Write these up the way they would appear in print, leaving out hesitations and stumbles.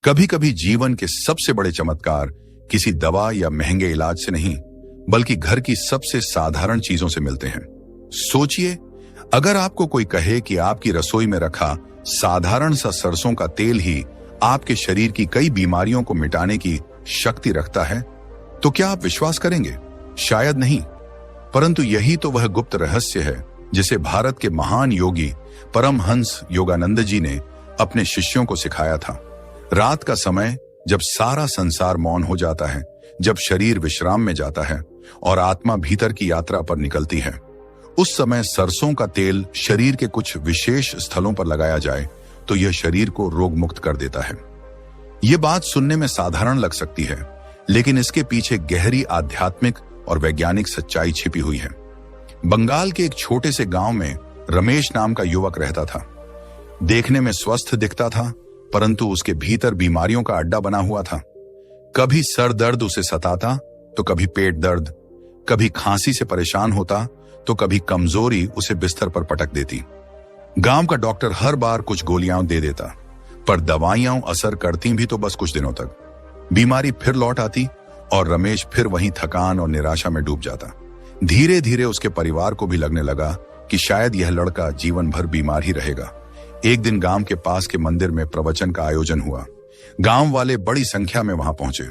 कभी कभी जीवन के सबसे बड़े चमत्कार किसी दवा या महंगे इलाज से नहीं, बल्कि घर की सबसे साधारण चीजों से मिलते हैं। सोचिए, अगर आपको कोई कहे कि आपकी रसोई में रखा साधारण सा सरसों का तेल ही आपके शरीर की कई बीमारियों को मिटाने की शक्ति रखता है, तो क्या आप विश्वास करेंगे? शायद नहीं। परंतु यही तो वह गुप्त रहस्य है जिसे भारत के महान योगी परमहंस योगानंद जी ने अपने शिष्यों को सिखाया था। रात का समय, जब सारा संसार मौन हो जाता है, जब शरीर विश्राम में जाता है और आत्मा भीतर की यात्रा पर निकलती है, उस समय सरसों का तेल शरीर के कुछ विशेष स्थलों पर लगाया जाए तो यह शरीर को रोग मुक्त कर देता है। यह बात सुनने में साधारण लग सकती है, लेकिन इसके पीछे गहरी आध्यात्मिक और वैज्ञानिक सच्चाई छिपी हुई है। बंगाल के एक छोटे से गांव में रमेश नाम का युवक रहता था। देखने में स्वस्थ दिखता था, परंतु उसके भीतर बीमारियों का अड्डा बना हुआ था। कभी सर दर्द उसे सताता तो कभी पेट दर्द, कभी खांसी से परेशान होता तो कभी कमजोरी उसे बिस्तर पर पटक देती। गांव का डॉक्टर हर बार कुछ गोलियां दे देता, पर दवाइयां असर करती भी तो बस कुछ दिनों तक। बीमारी फिर लौट आती और रमेश फिर वहीं थकान और निराशा में डूब जाता। धीरे धीरे उसके परिवार को भी लगने लगा कि शायद यह लड़का जीवन भर बीमार ही रहेगा। एक दिन गांव के पास के मंदिर में प्रवचन का आयोजन हुआ। गांव वाले बड़ी संख्या में वहां पहुंचे।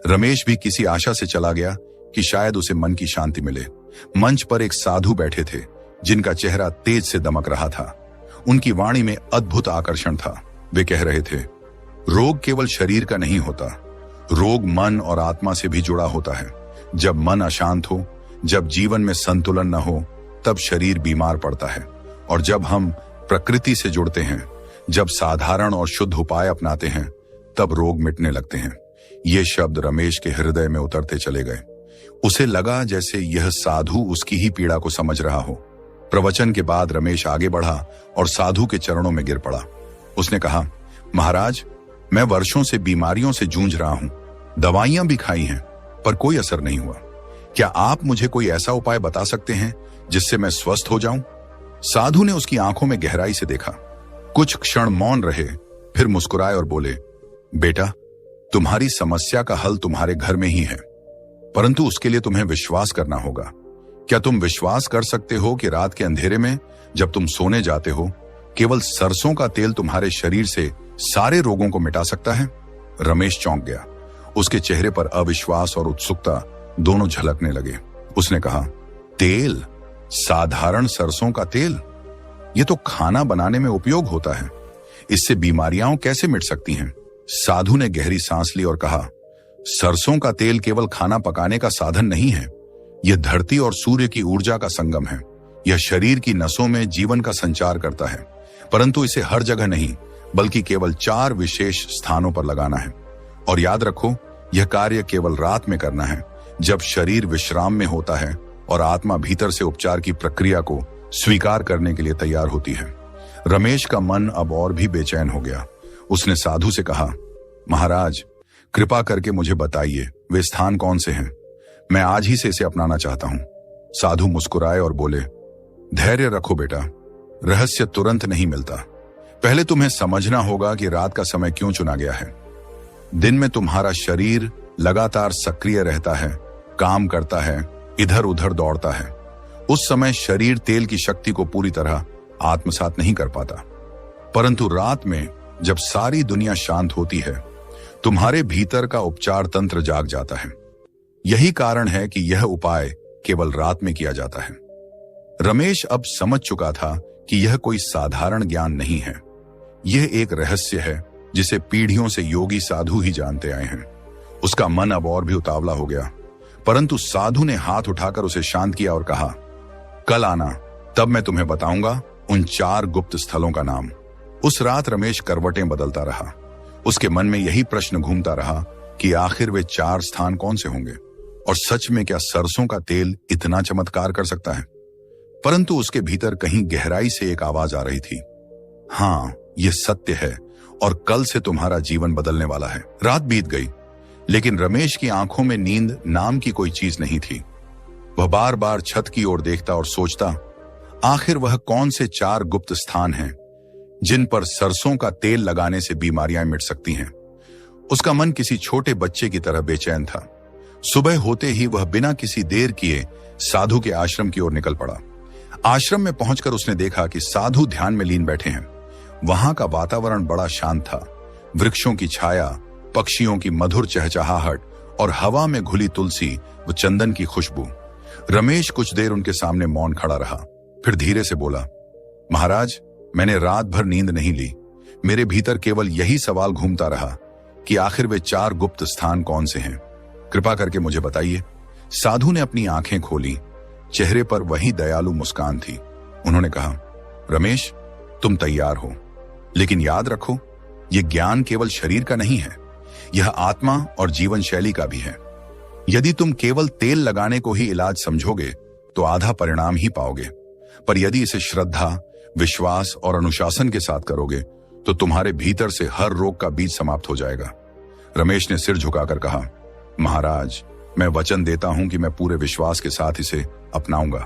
रमेश भी किसी आशा से चला गया कि शायद उसे मन की शांति मिले। मंच पर एक साधु बैठे थे, जिनका चेहरा तेज से दमक रहा था। उनकी वाणी में अद्भुत आकर्षण था। वे कह रहे थे, रोग केवल शरीर का नहीं होता, रोग मन और आत्मा से भी जुड़ा होता है। जब मन अशांत हो, जब जीवन में संतुलन न हो, तब शरीर बीमार पड़ता है। और जब हम प्रकृति से जुड़ते हैं, जब साधारण और शुद्ध उपाय अपनाते हैं, तब रोग मिटने लगते हैं। ये शब्द रमेश के हृदय में उतरते चले गए। उसे लगा जैसे यह साधु उसकी ही पीड़ा को समझ रहा हो। प्रवचन के बाद रमेश आगे बढ़ा और साधु के चरणों में गिर पड़ा। उसने कहा, महाराज, मैं वर्षों से बीमारियों से जूझ रहा हूं, दवाइयां भी खाई हैं, पर कोई असर नहीं हुआ। क्या आप मुझे कोई ऐसा उपाय बता सकते हैं जिससे मैं स्वस्थ हो जाऊं? साधु ने उसकी आंखों में गहराई से देखा, कुछ क्षण मौन रहे, फिर मुस्कुराए और बोले, बेटा, तुम्हारी समस्या का हल तुम्हारे घर में ही है, परंतु उसके लिए तुम्हें विश्वास करना होगा। क्या तुम विश्वास कर सकते हो कि रात के अंधेरे में जब तुम सोने जाते हो, केवल सरसों का तेल तुम्हारे शरीर से सारे रोगों को मिटा सकता है? रमेश चौंक गया। उसके चेहरे पर अविश्वास और उत्सुकता दोनों झलकने लगे। उसने कहा, तेल? साधारण सरसों का तेल? यह तो खाना बनाने में उपयोग होता है, इससे बीमारियां कैसे मिट सकती हैं? साधु ने गहरी सांस ली और कहा, सरसों का तेल केवल खाना पकाने का साधन नहीं है, यह धरती और सूर्य की ऊर्जा का संगम है। यह शरीर की नसों में जीवन का संचार करता है, परंतु इसे हर जगह नहीं, बल्कि केवल 4 विशेष स्थानों पर लगाना है। और याद रखो, यह कार्य केवल रात में करना है, जब शरीर विश्राम में होता है और आत्मा भीतर से उपचार की प्रक्रिया को स्वीकार करने के लिए तैयार होती है। रमेश का मन अब और भी बेचैन हो गया। उसने साधु से कहा, महाराज, कृपा करके मुझे बताइए, वे स्थान कौन से हैं? मैं आज ही से इसे अपनाना चाहता हूं। साधु मुस्कुराए और बोले, धैर्य रखो बेटा, रहस्य तुरंत नहीं मिलता। पहले तुम्हें समझना होगा कि रात का समय क्यों चुना गया है। दिन में तुम्हारा शरीर लगातार सक्रिय रहता है, काम करता है, इधर उधर दौड़ता है। उस समय शरीर तेल की शक्ति को पूरी तरह आत्मसात नहीं कर पाता। परंतु रात में जब सारी दुनिया शांत होती है, तुम्हारे भीतर का उपचार तंत्र जाग जाता है। यही कारण है कि यह उपाय केवल रात में किया जाता है। रमेश अब समझ चुका था कि यह कोई साधारण ज्ञान नहीं है। यह एक रहस्य है जिसे पीढ़ियों से योगी साधु ही जानते आए हैं। उसका मन अब और भी उतावला हो गया, परंतु साधु ने हाथ उठाकर उसे शांत किया और कहा, कल आना, तब मैं तुम्हें बताऊंगा उन 4 गुप्त स्थलों का नाम। उस रात रमेश करवटें बदलता रहा। उसके मन में यही प्रश्न घूमता रहा कि आखिर वे 4 स्थान कौन से होंगे, और सच में क्या सरसों का तेल इतना चमत्कार कर सकता है? परंतु उसके भीतर कहीं गहराई से एक आवाज आ रही थी, हाँ, यह सत्य है और कल से तुम्हारा जीवन बदलने वाला है। रात बीत गई, लेकिन रमेश की आंखों में नींद नाम की कोई चीज नहीं थी। वह बार बार छत की ओर देखता और सोचता, आखिर वह कौन से 4 गुप्त स्थान हैं जिन पर सरसों का तेल लगाने से बीमारियां मिट सकती हैं। उसका मन किसी छोटे बच्चे की तरह बेचैन था। सुबह होते ही वह बिना किसी देर किए साधु के आश्रम की ओर निकल पड़ा। आश्रम में पहुंचकर उसने देखा कि साधु ध्यान में लीन बैठे हैं। वहां का वातावरण बड़ा शांत था। वृक्षों की छाया, पक्षियों की मधुर चहचहाहट और हवा में घुली तुलसी व चंदन की खुशबू। रमेश कुछ देर उनके सामने मौन खड़ा रहा, फिर धीरे से बोला, महाराज, मैंने रात भर नींद नहीं ली। मेरे भीतर केवल यही सवाल घूमता रहा कि आखिर वे 4 गुप्त स्थान कौन से हैं? कृपा करके मुझे बताइए। साधु ने अपनी आंखें खोली। चेहरे पर वही दयालु मुस्कान थी। उन्होंने कहा, रमेश, तुम तैयार हो, लेकिन याद रखो, यह ज्ञान केवल शरीर का नहीं है, यह आत्मा और जीवन शैली का भी है। यदि तुम केवल तेल लगाने को ही इलाज समझोगे तो आधा परिणाम ही पाओगे, पर यदि इसे श्रद्धा, विश्वास और अनुशासन के साथ करोगे तो तुम्हारे भीतर से हर रोग का बीज समाप्त हो जाएगा। रमेश ने सिर झुकाकर कहा, महाराज, मैं वचन देता हूं कि मैं पूरे विश्वास के साथ इसे अपनाऊंगा।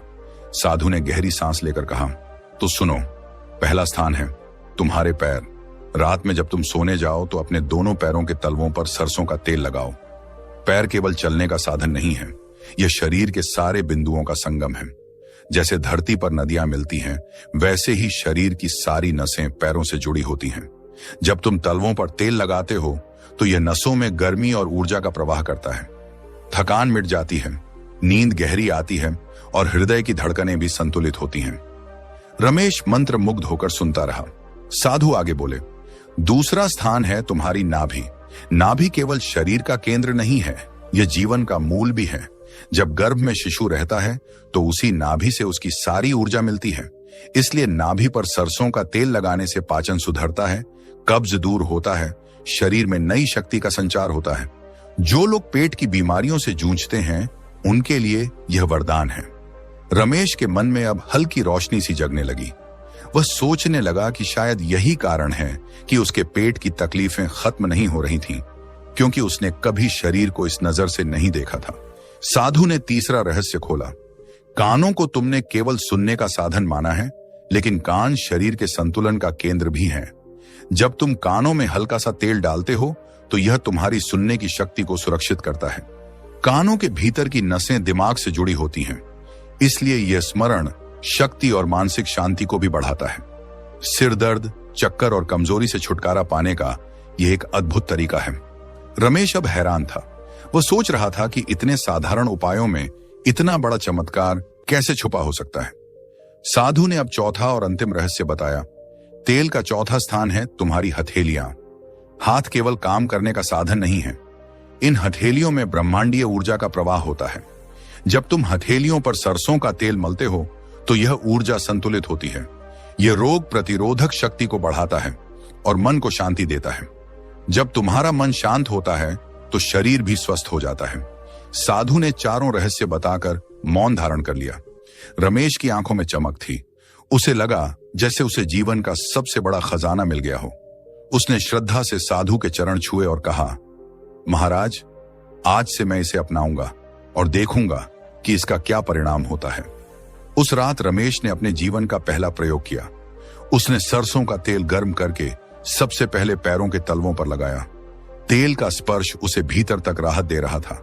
साधु ने गहरी सांस लेकर कहा, तो सुनो, पहला स्थान है तुम्हारे पैर। रात में जब तुम सोने जाओ तो अपने दोनों पैरों के तलवों पर सरसों का तेल लगाओ। पैर केवल चलने का साधन नहीं है, यह शरीर के सारे बिंदुओं का संगम है। जैसे धरती पर नदियां मिलती हैं, वैसे ही शरीर की सारी नसें पैरों से जुड़ी होती हैं। जब तुम तलवों पर तेल लगाते हो तो यह नसों में गर्मी और ऊर्जा का प्रवाह करता है। थकान मिट जाती है, नींद गहरी आती है और हृदय की धड़कनें भी संतुलित होती हैं। रमेश मंत्र मुग्ध होकर सुनता रहा। साधु आगे बोले, दूसरा स्थान है तुम्हारी नाभि। नाभि केवल शरीर का केंद्र नहीं है, यह जीवन का मूल भी है। जब गर्भ में शिशु रहता है तो उसी नाभि से उसकी सारी ऊर्जा मिलती है। इसलिए नाभि पर सरसों का तेल लगाने से पाचन सुधरता है, कब्ज दूर होता है, शरीर में नई शक्ति का संचार होता है। जो लोग पेट की बीमारियों से जूझते हैं, उनके लिए यह वरदान है। रमेश के मन में अब हल्की रोशनी सी जगने लगी। वह सोचने लगा कि शायद यही कारण है कि उसके पेट की तकलीफें खत्म नहीं हो रही थीं, क्योंकि उसने कभी शरीर को इस नजर से नहीं देखा था। साधु ने तीसरा रहस्य खोला। कानों को तुमने केवल सुनने का साधन माना है, लेकिन कान शरीर के संतुलन का केंद्र भी है। जब तुम कानों में हल्का सा तेल डालते हो तो यह तुम्हारी सुनने की शक्ति को सुरक्षित करता है। कानों के भीतर की नसें दिमाग से जुड़ी होती हैं, इसलिए यह स्मरण शक्ति और मानसिक शांति को भी बढ़ाता है। सिर दर्द, चक्कर और कमजोरी से छुटकारा पाने का यह एक अद्भुत तरीका है। रमेश अब हैरान था। वह सोच रहा था कि इतने साधारण उपायों में इतना बड़ा चमत्कार कैसे छुपा हो सकता है। साधु ने अब चौथा और अंतिम रहस्य बताया। तेल का चौथा स्थान है तुम्हारी हथेलियां। हाथ केवल काम करने का साधन नहीं है, इन हथेलियों में ब्रह्मांडीय ऊर्जा का प्रवाह होता है। जब तुम हथेलियों पर सरसों का तेल मलते हो तो यह ऊर्जा संतुलित होती है। यह रोग प्रतिरोधक शक्ति को बढ़ाता है और मन को शांति देता है। जब तुम्हारा मन शांत होता है तो शरीर भी स्वस्थ हो जाता है। साधु ने चारों रहस्य बताकर मौन धारण कर लिया। रमेश की आंखों में चमक थी। उसे लगा जैसे उसे जीवन का सबसे बड़ा खजाना मिल गया हो। उसने श्रद्धा से साधु के चरण छुए और कहा, महाराज, आज से मैं इसे अपनाऊंगा और देखूंगा कि इसका क्या परिणाम होता है। उस रात रमेश ने अपने जीवन का पहला प्रयोग किया। उसने सरसों का तेल गर्म करके सबसे पहले पैरों के तलवों पर लगाया। तेल का स्पर्श उसे भीतर तक राहत दे रहा था,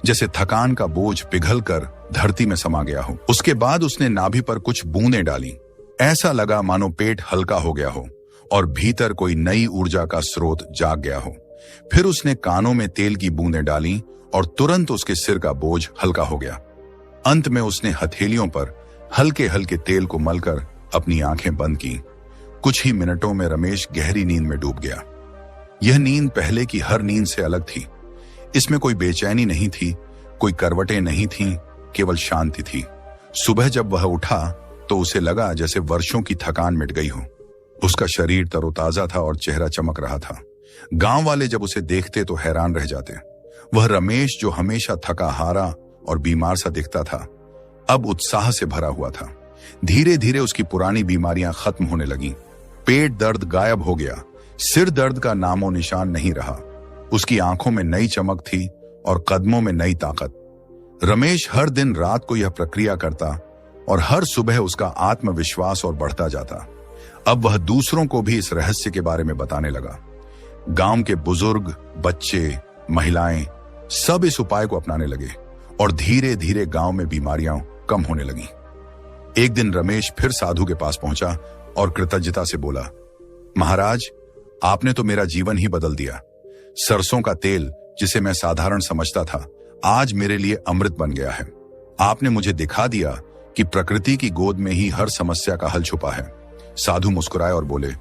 जैसे थकान का बोझ पिघलकर धरती में समा गया हो। उसके बाद उसने नाभि पर कुछ बूंदें डाली। ऐसा लगा मानो पेट हल्का हो गया हो और भीतर कोई नई ऊर्जा का स्रोत जाग गया हो। फिर उसने कानों में तेल की बूंदें डाली और तुरंत उसके सिर का बोझ हल्का हो गया। अंत में उसने हथेलियों पर हल्के हल्के तेल को मलकर अपनी आंखें बंद की। कुछ ही मिनटों में रमेश गहरी नींद में डूब गया। यह नींद पहले की हर नींद से अलग थी। इसमें कोई बेचैनी नहीं थी, कोई करवटें नहीं थीं, केवल शांति थी। सुबह जब वह उठा तो उसे लगा जैसे वर्षों की थकान मिट गई हो। उसका शरीर तरोताजा था और चेहरा चमक रहा था। गांव वाले जब उसे देखते तो हैरान रह जाते। वह रमेश जो हमेशा थका हारा और बीमार सा दिखता था, अब उत्साह से भरा हुआ था। धीरे धीरे उसकी पुरानी बीमारियां खत्म होने लगीं। पेट दर्द गायब हो गया, सिर दर्द का नामो निशान नहीं रहा। उसकी आंखों में नई चमक थी और कदमों में नई ताकत। रमेश हर दिन रात को यह प्रक्रिया करता और हर सुबह उसका आत्मविश्वास और बढ़ता जाता। अब वह दूसरों को भी इस रहस्य के बारे में बताने लगा। गांव के बुजुर्ग, बच्चे, महिलाएं सब इस उपाय को अपनाने लगे और धीरे धीरे गांव में बीमारियां कम होने लगीं। एक दिन रमेश फिर साधु के पास पहुंचा और कृतज्ञता से बोला, महाराज, आपने तो मेरा जीवन ही बदल दिया। सरसों का तेल, जिसे मैं साधारण समझता था, आज मेरे लिए अमृत बन गया है। आपने मुझे दिखा दिया कि प्रकृति की गोद में ही हर समस्या का हल छुपा है। साधु मुस्कुराए और बोले,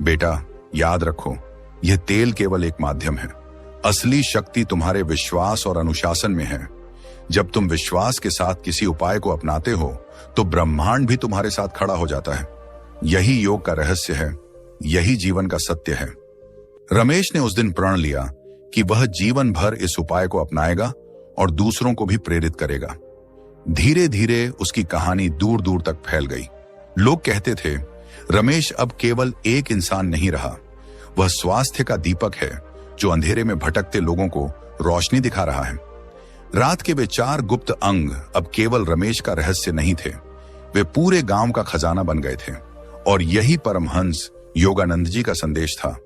बेटा, याद रखो, यह तेल केवल एक माध्यम है। असली शक्ति तुम्हारे विश्वास और अनुशासन में है। जब तुम विश्वास के साथ किसी उपाय को अपनाते हो तो ब्रह्मांड भी तुम्हारे साथ खड़ा हो जाता है। यही योग का रहस्य है, यही जीवन का सत्य है। रमेश ने उस दिन प्रण लिया कि वह जीवन भर इस उपाय को अपनाएगा और दूसरों को भी प्रेरित करेगा। धीरे धीरे उसकी कहानी दूर दूर तक फैल गई। लोग कहते थे, रमेश अब केवल एक इंसान नहीं रहा, वह स्वास्थ्य का दीपक है जो अंधेरे में भटकते लोगों को रोशनी दिखा रहा है। रात के वे 4 गुप्त अंग अब केवल रमेश का रहस्य नहीं थे, वे पूरे गांव का खजाना बन गए थे। और यही परमहंस योगानंद जी का संदेश था।